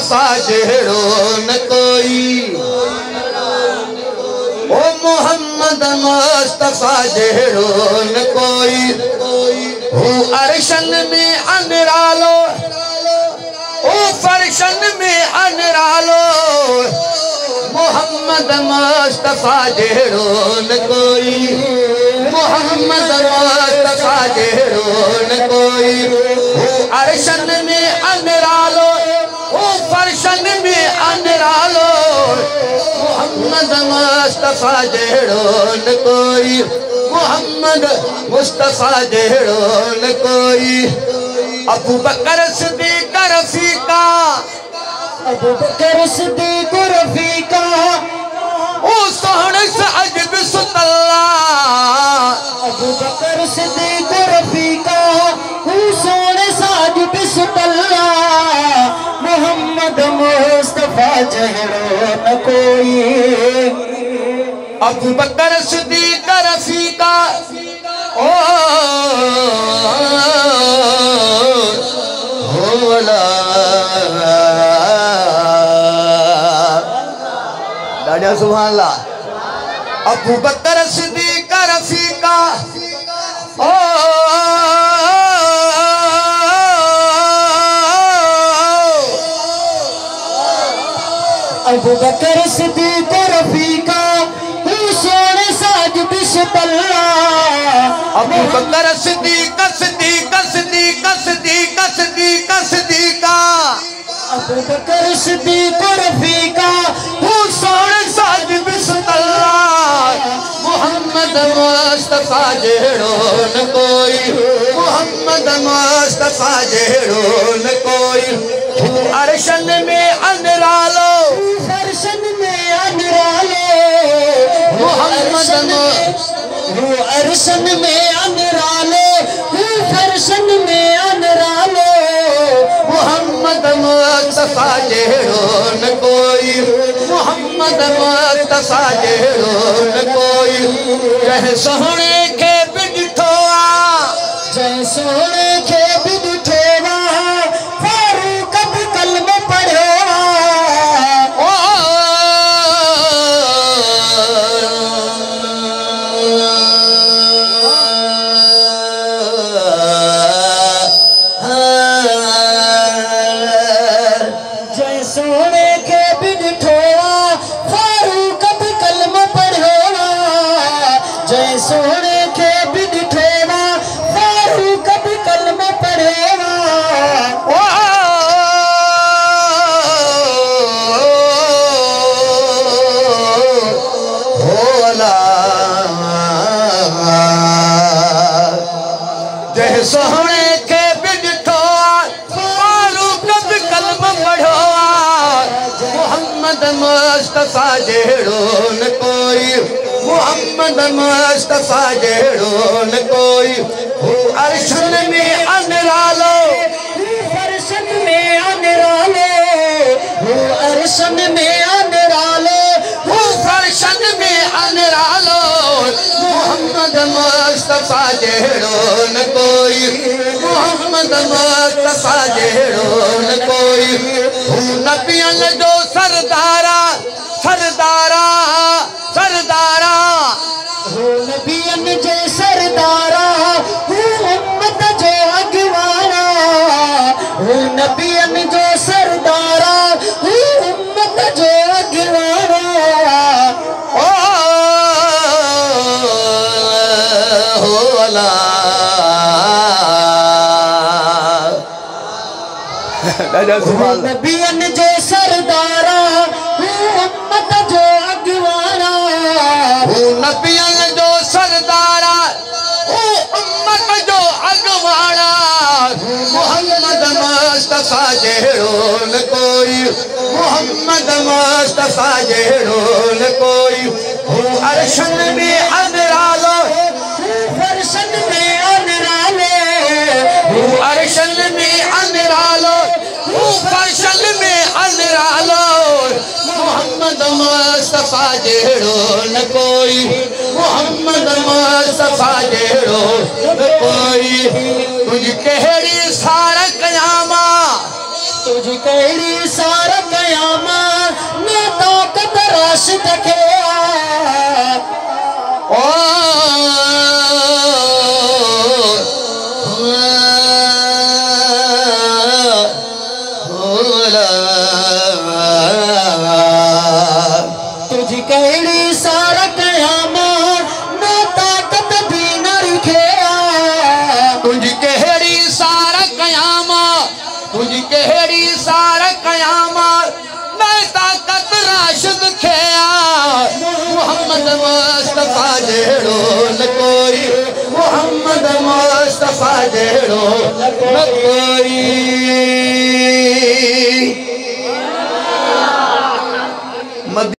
मुस्तफा जहिड़ो न कोई ओ मोहम्मद मुस्तफा जहिड़ो न कोई हू अरशन में अनरालो ओ फरशन में अनरालो मोहम्मद मुस्तफा जहिड़ो न कोई मोहम्मद मुस्तफा जहिड़ो न कोई हू अरशन में अनरालो ओ फरशन में अनरालो मोहम्मद मुस्तफा जहिड़ो न कोई मोहम्मद मुस्तफा जहिड़ो न कोई अबू बकर सिद्दीक़ रफ़ीका अबू बकर सिद्दीक़ रफ़ीका ओ सोहणे सा अजब सुतल्ला अबू बकर सिद्दीक़ रफ़ीका ओ सोहणे सा अजब सुतल्ला मोहम्मद मुस्तफा जहिड़ो न कोई अबू बकर सिद्दीक़ रफ़ीका ओ होला दादा सुभान अल्लाह अबू बकर सिद्दीक़ रफ़ीका ओ अबू बकर सिद्दीक़ रफ़ीका सोने साज बिस्मिल्ला अबू बकर सिद्दीक़ सिद्दीक़ सिद्दीक़ सिद्दीक़ सिद्दीक़ सिद्दीक़ा अबू बकर सिद्दीक़ रफ़ीका सोने साज बिस्मिल्ला मोहम्मद मुस्तफा जहिड़ो न कोई मोहम्मद मुस्तफा जहिड़ो न कोई अरशन में अनरालो फरशन में अनरालो मोहम्मद अरशन में अनरालो फरशन में अनरालो मोहम्मद मुस्तफा जहिड़ो न कोई मोहम्मद मुस्तफा जहिड़ो न कोई जंहिं सोहणे खे बि ॾिठो आहे जंहिं सोहणे खे बि ॾिठो आहे फारूक बि कलम पढ़ियो जंहिं सोहणे खे बि ॾिठो आहे फारूक बि कलम पढ़ियो जंहिं सोहणे खे बि ॾिठो आहे फारूक बि कलम पढ़ियो जंहिं सोहणे खे बि ॾिठो आहे फारूक बि कलम पढ़ियो मोहम्मद मुस्तफा जहिड़ो न कोई मोहम्मद मुस्तफा जहिड़ो न कोई हू अरशन में अनरालो फरशन में अनरालो हू अरशन में अनरालो हू फरशन में अनरालो मोहम्मद मुस्तफा जहिड़ो न कोई मोहम्मद मुस्तफा जहिड़ो न कोई हू नबियन जो सरदारा सरदारा सरदारा हू नबियन जो सरदारा हू उम्मत जो अगवारा हू नबियन जो सरदारा हू उम्मत जो अगवारा ओ हो अल्लाह दादा सुभान नबियन जो सरदारा हू उम्मत जो अगवारा हू नबियन जो सरदारा हू उम्मत जो अगवारा मोहम्मद मुस्तफा जहिड़ो न कोई मोहम्मद मुस्तफा जहिड़ो न कोई हू अरशन में अनरालो फरशन में अनरालो हू अरशन में अनरालो हू फरशन में अनरालो मोहम्मद मुस्तफा जहिड़ो न कोई मोहम्मद मुस्तफा जहिड़ो न कोई तुझ कहिड़ी सार कयामा तुझ कहिड़ी सार राशिद खे तुझी कहिड़ी सार कयामा न ताकत भी न रखे तुझी कहिड़ी सार कयामा तुझी कहिड़ी सार कयामा न ताकत राशिद खे मोहम्मद मुस्तफा जहिड़ो न कोई मोहम्मद मुस्तफा जहिड़ो न कोई